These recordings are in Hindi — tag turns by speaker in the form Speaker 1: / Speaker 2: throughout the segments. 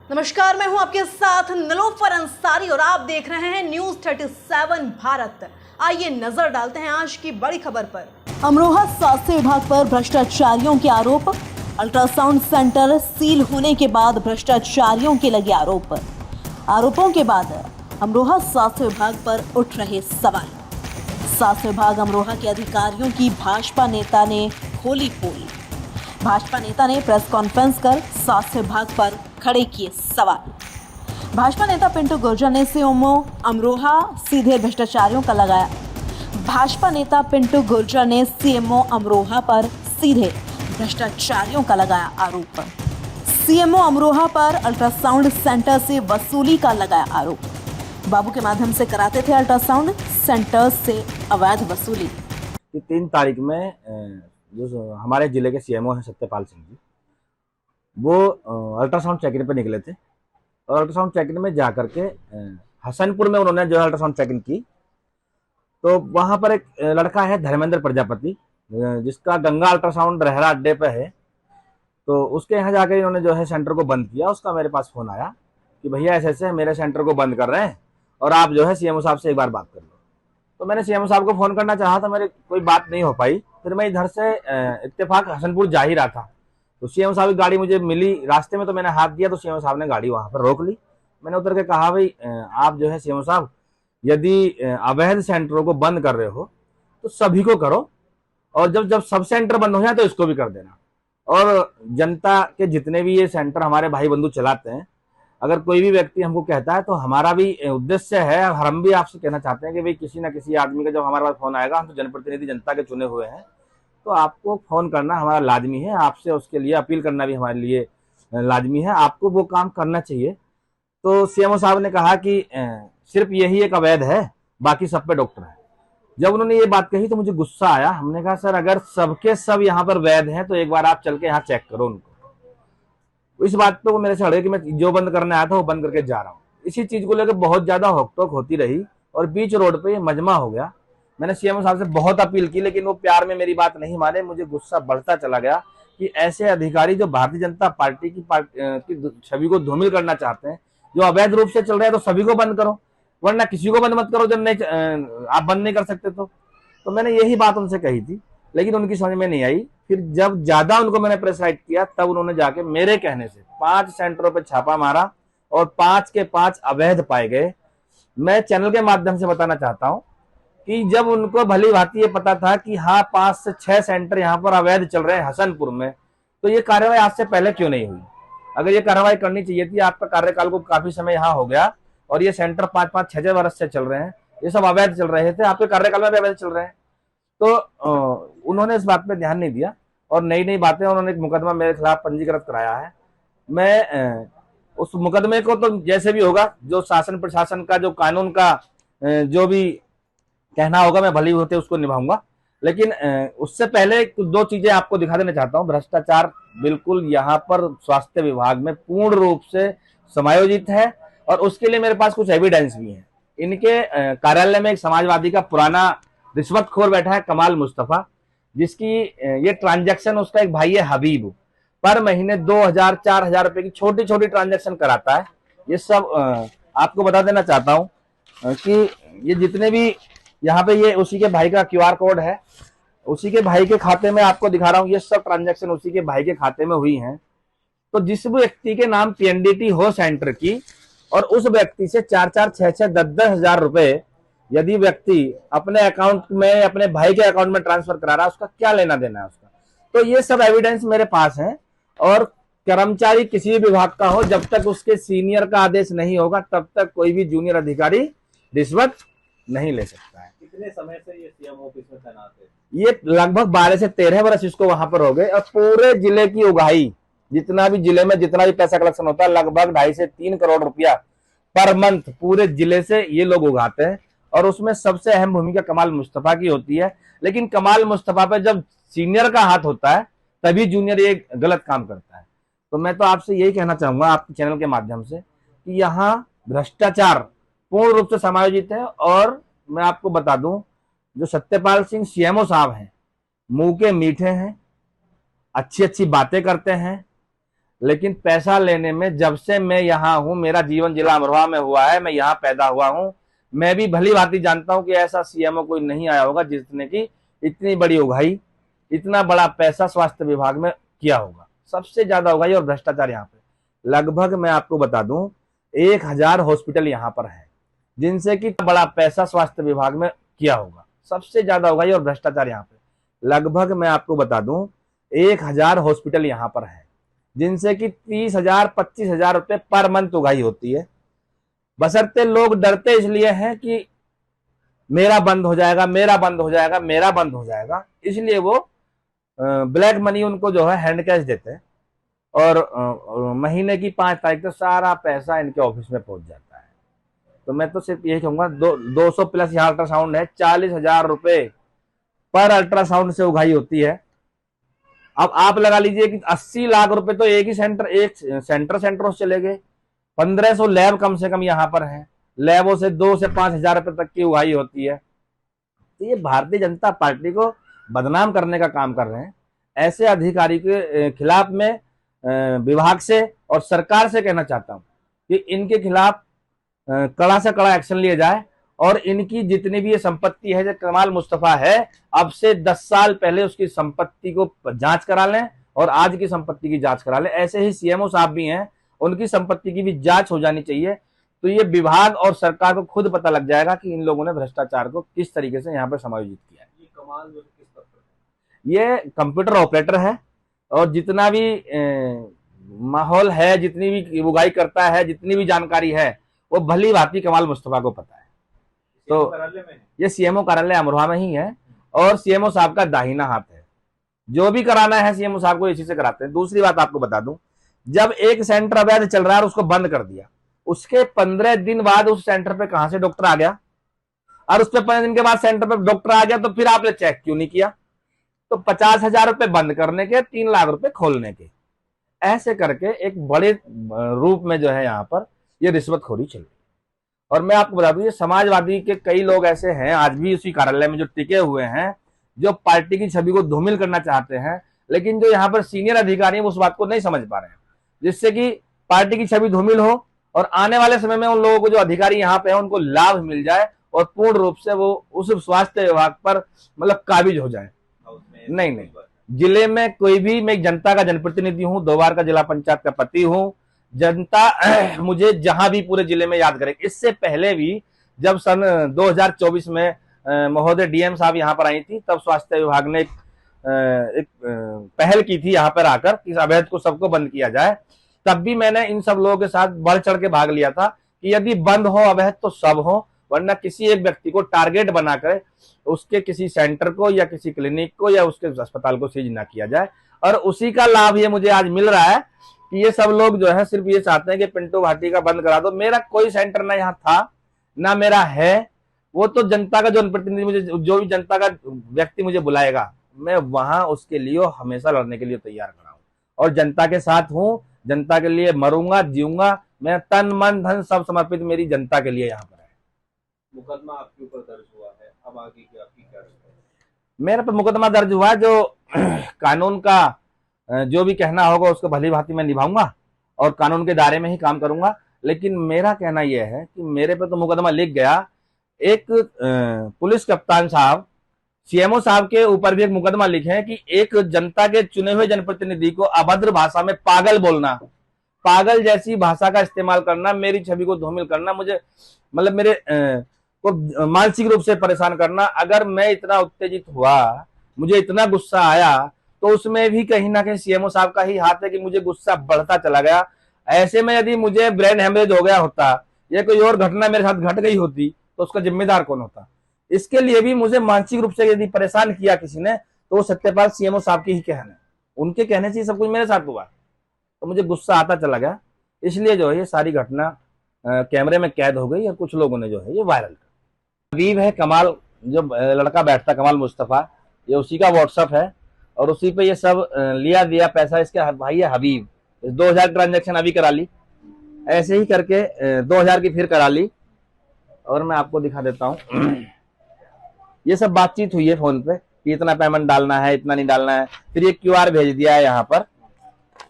Speaker 1: नमस्कार, मैं हूं आपके साथ निलोफर अंसारी और आप देख रहे हैं न्यूज 37 भारत। आइए नजर डालते हैं आज की बड़ी खबर पर। अमरोहा स्वास्थ्य विभाग पर भ्रष्टाचारियों के आरोप। अल्ट्रासाउंड सेंटर सील होने के बाद भ्रष्टाचारियों के लगे आरोपों के बाद अमरोहा स्वास्थ्य विभाग पर उठ रहे सवाल। स्वास्थ्य विभाग अमरोहा के अधिकारियों की भाजपा नेता ने खोली पोल। भाजपा नेता ने प्रेस कॉन्फ्रेंस कर स्वास्थ्य विभाग पर खड़े किए सवाल। भाजपा नेता पिंटू गुर्जर ने सीएमओ अमरोहा सीधे भ्रष्टाचारियों का लगाया। भाजपा नेता पिंटू गुर्जर ने सीएमओ अमरोहा पर सीधे भ्रष्टाचारियों का लगाया आरोप। सीएमओ अमरोहा पर अल्ट्रासाउंड सेंटर से वसूली का लगाया आरोप। बाबू के माध्यम से कराते थे अल्ट्रासाउंड सेंटर से अवैध वसूली।
Speaker 2: 3 तारीख में जो हमारे जिले के सीएमओ हैं सत्यपाल सिंह जी, वो अल्ट्रासाउंड चेकिंग पे निकले थे और अल्ट्रासाउंड चेकिंग में जा करके हसनपुर में उन्होंने जो है अल्ट्रासाउंड चेकिंग की। तो वहां पर एक लड़का है धर्मेंद्र प्रजापति, जिसका गंगा अल्ट्रासाउंड रहरा अड्डे पे है। तो उसके यहाँ जाकर इन्होंने जो है सेंटर को बंद किया। उसका मेरे पास फोन आया कि भैया ऐसे ऐसे मेरे सेंटर को बंद कर रहे हैं और आप जो है सीएमओ साहब से एक बार बात कर लो। तो मैंने सीएमओ साहब को फोन करना चाहा था, मेरे कोई बात नहीं हो पाई। फिर मैं इधर से इत्तेफाक हसनपुर जा ही रहा था, तो सीएमओ साहब की गाड़ी मुझे मिली रास्ते में। तो मैंने हाथ दिया तो सीएमओ साहब ने गाड़ी वहां पर रोक ली। मैंने उतर के कहा, भाई आप जो है सीएमओ साहब, यदि अवैध सेंटरों को बंद कर रहे हो तो सभी को करो, और जब सब सेंटर बंद हो जाए तो इसको भी कर देना। और जनता के जितने भी ये सेंटर हमारे भाई बंधु चलाते हैं, अगर कोई भी व्यक्ति हमको कहता है तो हमारा भी उद्देश्य है, हम भी आपसे कहना चाहते हैं कि भाई किसी ना किसी आदमी का जब हमारे पास फोन आएगा, हम तो जनप्रतिनिधि जनता के चुने हुए हैं, तो आपको फोन करना हमारा लाजमी है। आपसे उसके लिए अपील करना भी हमारे लिए लाजमी है। आपको वो काम करना चाहिए। तो सीएमओ साहब ने कहा कि सिर्फ यही एक अवैध है, बाकी सब पे डॉक्टर है। जब उन्होंने ये बात कही तो मुझे गुस्सा आया। हमने कहा, सर अगर सबके सब यहाँ पर वैध हैं तो एक बार आप चल के यहाँ चेक करो उनको। इस बात पे वो मेरे से अड़े कि मैं जो बंद करने आया था वो बंद करके जा रहा हूँ। इसी चीज को लेकर बहुत ज्यादा होकटोक होती रही और बीच रोड पे ये मजमा हो गया। मैंने सीएमओ साहब से बहुत अपील की, लेकिन वो प्यार में मेरी बात नहीं माने। मुझे गुस्सा बढ़ता चला गया कि ऐसे अधिकारी जो भारतीय जनता पार्टी की छवि को धूमिल करना चाहते हैं, जो अवैध रूप से चल रहे हैं, तो सभी को बंद करो, वरना किसी को बंद मत करो जब नहीं आप बंद नहीं कर सकते। तो मैंने यही बात उनसे कही थी, लेकिन उनकी समझ में नहीं आई। फिर जब ज्यादा उनको मैंने प्रेशराइज किया, तब उन्होंने जाके मेरे कहने से 5 सेंटरों पे छापा मारा और 5 के 5 अवैध पाए गए। मैं चैनल के माध्यम से बताना चाहता हूं कि जब उनको भली भांति ये पता था कि हाँ 5 से 6 सेंटर यहाँ पर अवैध चल रहे हैं हसनपुर में, तो ये कार्रवाई आज से पहले क्यों नहीं हुई? अगर ये कार्रवाई करनी चाहिए थी। आपका कार्यकाल को काफी समय यहाँ हो गया और ये सेंटर 5-5, 6-6 वर्ष से चल रहे हैं, ये सब अवैध चल रहे थे, आपके कार्यकाल में भी अवैध चल रहे हैं। तो उन्होंने इस बात पे ध्यान नहीं दिया और नई नई बातें, उन्होंने एक मुकदमा मेरे खिलाफ पंजीकृत कराया है। मैं उस मुकदमे को तो जैसे भी होगा, जो शासन प्रशासन का, जो कानून का जो भी कहना होगा, मैं भली होते उसको निभाऊंगा। लेकिन उससे पहले 2 चीजें आपको दिखा देना चाहता हूं। भ्रष्टाचार बिल्कुल यहाँ पर स्वास्थ्य विभाग में पूर्ण रूप से समायोजित है और उसके लिए मेरे पास कुछ एविडेंस भी है। इनके कार्यालय में एक समाजवादी का पुराना रिश्वतखोर बैठा है, कमाल मुस्तफा, जिसकी ये ट्रांजैक्शन, उसका एक भाई है हबीब, पर महीने 2000-4000 रुपए की छोटी छोटी ट्रांजैक्शन कराता है। ये सब आपको बता देना चाहता हूं कि ये जितने भी यहाँ पे, ये उसी के भाई का QR कोड है, उसी के भाई के खाते में आपको दिखा रहा हूँ। ये सब ट्रांजैक्शन उसी के भाई के खाते में हुई हैं। तो जिस व्यक्ति के नाम PNDT हो सेंटर की, और उस व्यक्ति से 4-4, 6-6, 10-10 हजार रुपए यदि व्यक्ति अपने अकाउंट में, अपने भाई के अकाउंट में ट्रांसफर करा रहा है, उसका क्या लेना देना है उसका? तो ये सब एविडेंस मेरे पास है। और कर्मचारी किसी भी विभाग का हो, जब तक उसके सीनियर का आदेश नहीं होगा, तब तक कोई भी जूनियर अधिकारी रिश्वत नहीं ले सकता है।
Speaker 3: कितने समय से ये सीएम ऑफिस में तैनात है?
Speaker 2: ये लगभग 12 से 13 वर्ष इसको वहां पर हो गए और पूरे जिले की उगाही, जितना भी जिले में जितना भी पैसा कलेक्शन होता है, लगभग 2.5 से 3 करोड़ रुपया पर मंथ पूरे जिले से ये लोग उगाते हैं। और उसमें सबसे अहम भूमिका कमाल मुस्तफा की होती है। लेकिन कमाल मुस्तफा पे जब सीनियर का हाथ होता है, तभी जूनियर ये गलत काम करता है। तो मैं तो आपसे यही कहना चाहूंगा आपके चैनल के माध्यम से कि यहाँ भ्रष्टाचार पूर्ण रूप से समायोजित है। और मैं आपको बता दूं, जो सत्यपाल सिंह सीएमओ साहब हैं, मुंह के मीठे हैं, अच्छी अच्छी बातें करते हैं, लेकिन पैसा लेने में जब से मैं यहाँ हूँ, मेरा जीवन जिला अमरोहा में हुआ है, मैं यहाँ पैदा हुआ हूँ, मैं भी भली भांति जानता हूँ कि ऐसा सीएमओ कोई नहीं आया होगा जिसने की इतनी बड़ी उगाही, इतना बड़ा पैसा स्वास्थ्य विभाग में किया होगा। सबसे ज्यादा उगाही और भ्रष्टाचार यहाँ पे लगभग मैं आपको बता दूं 1000 हॉस्पिटल यहाँ पर है जिनसे कि बड़ा पैसा स्वास्थ्य विभाग में किया होगा। सबसे ज्यादा उगाही और भ्रष्टाचार यहाँ पे लगभग मैं आपको बता दूं 1000 हॉस्पिटल यहाँ पर है जिनसे कि 30,000 25,000 रुपए पर मंथ उगाही होती है। बशर्ते लोग डरते इसलिए हैं कि मेरा बंद हो जाएगा, मेरा बंद हो जाएगा, मेरा बंद हो जाएगा, इसलिए वो ब्लैक मनी उनको जो है हैंड कैश देते हैं और महीने की 5 तारीख तक सारा पैसा इनके ऑफिस में पहुंच जाता है। तो मैं तो सिर्फ यही कहूंगा 200 प्लस यहाँ अल्ट्रासाउंड है, 40,000 रुपए पर अल्ट्रासाउंड से उगाही होती है। अब आप लगा लीजिए कि 80 लाख रुपए तो एक सेंटरों से चले गए। 1500 लैब कम से कम यहाँ पर है, लैबों से 2 से 5,000 रुपए तक की उगाही होती है। तो ये भारतीय जनता पार्टी को बदनाम करने का काम कर रहे हैं। ऐसे अधिकारी के खिलाफ में विभाग से और सरकार से कहना चाहता हूं कि इनके खिलाफ कड़ा से कड़ा एक्शन लिया जाए और इनकी जितनी भी ये संपत्ति है, जो कमाल मुस्तफा है, अब से 10 साल पहले उसकी संपत्ति को जांच करा लें और आज की संपत्ति की जांच करा लें। ऐसे ही सीएमओ साहब भी हैं, उनकी संपत्ति की भी जांच हो जानी चाहिए। तो ये विभाग और सरकार को खुद पता लग जाएगा कि इन लोगों ने भ्रष्टाचार को किस तरीके से यहाँ पर समायोजित किया है।
Speaker 3: ये कमाल जो किस पद पर
Speaker 2: ये कंप्यूटर ऑपरेटर है और जितना भी माहौल है, जितनी भी उगाही करता है, जितनी भी जानकारी है, वो भली भांति कमाल मुस्तफा को पता है। तो
Speaker 3: कार्यालय में
Speaker 2: ये सीएमओ कार्यालय अमरोहा में ही है और सीएमओ साहब का दाहिना हाथ है। जो भी कराना है सीएमओ साहब को इसी से कराते हैं। दूसरी बात आपको बता दूं, जब एक सेंटर अवैध चल रहा है और उसको बंद कर दिया, उसके 15 दिन बाद उस सेंटर पे कहां से डॉक्टर आ गया, और उस पे 15 दिन के बाद सेंटर पे डॉक्टर आ गया, तो फिर आपने चेक क्यों नहीं किया? तो 50,000 रुपए बंद करने के, 3 लाख रुपए खोलने के, ऐसे करके एक बड़े रूप में जो है यहाँ पर ये रिश्वतखोरी चल रही है। और मैं आपको बता दूं, ये समाजवादी के कई लोग ऐसे हैं आज भी उसी कार्यालय में जो टिके हुए हैं, जो पार्टी की छवि को धूमिल करना चाहते हैं, लेकिन जो यहाँ पर सीनियर अधिकारी हैं उस बात को नहीं समझ पा रहे हैं, जिससे कि पार्टी की छवि धूमिल हो और आने वाले समय में उन लोगों को जो अधिकारी यहाँ पे हैं उनको लाभ मिल जाए और पूर्ण रूप से वो उस स्वास्थ्य विभाग पर मतलब काबिज हो जाए। नहीं, जिले में कोई भी, मैं जनता का जनप्रतिनिधि हूं, 2 बार का जिला पंचायत का पति हूं। जनता मुझे जहां भी पूरे जिले में याद करे। इससे पहले भी जब सन 2024 में महोदय डीएम साहब यहाँ पर आई थी, तब स्वास्थ्य विभाग ने एक पहल की थी यहाँ पर आकर कि इस अवैध को सबको बंद किया जाए। तब भी मैंने इन सब लोगों के साथ बढ़ चढ़ के भाग लिया था कि यदि बंद हो अवैध तो सब हो, वरना किसी एक व्यक्ति को टारगेट बनाकर उसके किसी सेंटर को या किसी क्लिनिक को या उसके अस्पताल को सीज ना किया जाए। और उसी का लाभ ये मुझे आज मिल रहा है कि ये सब लोग जो है सिर्फ ये चाहते हैं कि पिंटू भाटी का बंद करा दो। मेरा कोई सेंटर ना यहाँ था ना मेरा है, वो तो जनता का जो प्रतिनिधि, मुझे जो भी जनता का व्यक्ति मुझे बुलाएगा, मैं वहां उसके लिए हमेशा लड़ने के लिए तैयार खड़ा हूँ और जनता के साथ हूँ। जनता के लिए मरूंगा, जीऊंगा, मैं तन मन धन सब समर्पित मेरी जनता के लिए यहाँ पर है।
Speaker 3: मुकदमा आपके ऊपर दर्ज हुआ है, अब आगे की आपकी क्या राय है?
Speaker 2: मेरे पर मुकदमा दर्ज हुआ, जो कानून का जो भी कहना होगा उसको भली भांति मैं निभाऊंगा और कानून के दायरे में ही काम करूंगा। लेकिन मेरा कहना यह है कि मेरे पे तो मुकदमा लिख गया, एक पुलिस कप्तान साहब सीएमओ साहब के ऊपर भी एक मुकदमा लिखे हैं कि एक जनता के चुने हुए जनप्रतिनिधि को अभद्र भाषा में पागल बोलना, पागल जैसी भाषा का इस्तेमाल करना, मेरी छवि को धूमिल करना, मुझे मतलब मेरे को मानसिक रूप से परेशान करना। अगर मैं इतना उत्तेजित हुआ, मुझे इतना गुस्सा आया, तो उसमें भी कहीं ना कहीं सीएमओ साहब का ही हाथ है कि मुझे गुस्सा बढ़ता चला गया। ऐसे में यदि मुझे ब्रेन हेमरेज हो गया होता या कोई और घटना मेरे साथ घट गई होती तो उसका जिम्मेदार कौन होता? इसके लिए भी मुझे मानसिक रूप से यदि परेशान किया किसी ने तो वो सत्यपाल सीएमओ साहब की ही कहना है, उनके कहने से सब कुछ मेरे साथ हुआ। तो मुझे गुस्सा आता चला गया, इसलिए जो है ये सारी घटना कैमरे में कैद हो गई और कुछ लोगों ने जो है ये वायरल कर। हबीब है कमाल, जो लड़का बैठता कमाल मुस्तफा, ये उसी का व्हाट्सएप है और उसी पे ये सब लिया दिया पैसा इसके भाई है हबीब। 2000 ट्रांजेक्शन अभी करा ली, ऐसे ही करके 2000 की फिर करा ली। और मैं आपको दिखा देता हूँ, ये सब बातचीत हुई है फोन पे कि इतना पेमेंट डालना है, इतना नहीं डालना है, फिर ये क्यूआर भेज दिया है यहाँ पर।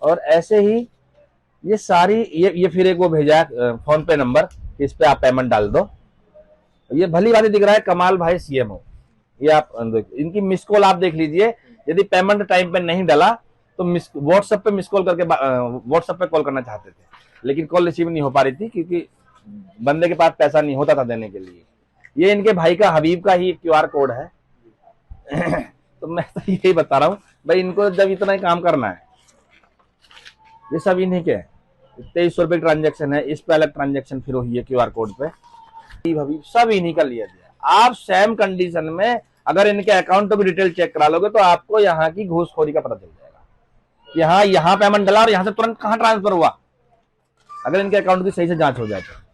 Speaker 2: और ऐसे ही ये सारी ये फिर एक वो भेजा है फोन पे नंबर, इस पे आप पेमेंट डाल दो। ये भली बात दिख रहा है कमाल भाई सीएमओ। ये आप इनकी मिस कॉल आप देख लीजिए, यदि पेमेंट टाइम पे नहीं डाला तो व्हाट्सएप पे मिस कॉल करके व्हाट्सएप पे कॉल करना चाहते थे, लेकिन कॉल रिसीव नहीं हो पा रही थी क्योंकि बंदे के पास पैसा नहीं होता था देने के लिए। ये इनके भाई का हबीब का ही क्यूआर कोड है। तो मैं तो यही बता रहा हूँ भाई, इनको जब इतना ही काम करना है, ये सब इन्हीं के 2300 रुपए ट्रांजेक्शन है, इस पे अलग ट्रांजेक्शन फिर हुई है क्यूआर कोड पे, हबीब सब इन्हीं का लिया दिया। आप सेम कंडीशन में अगर इनके अकाउंटों की डिटेल चेक करा लोगे तो आपको यहाँ की घूसखोरी का पता चल जाएगा। यहाँ पेमेंट डला और यहाँ से तुरंत कहाँ ट्रांसफर हुआ, अगर इनके अकाउंट की सही से जांच हो जाए तो।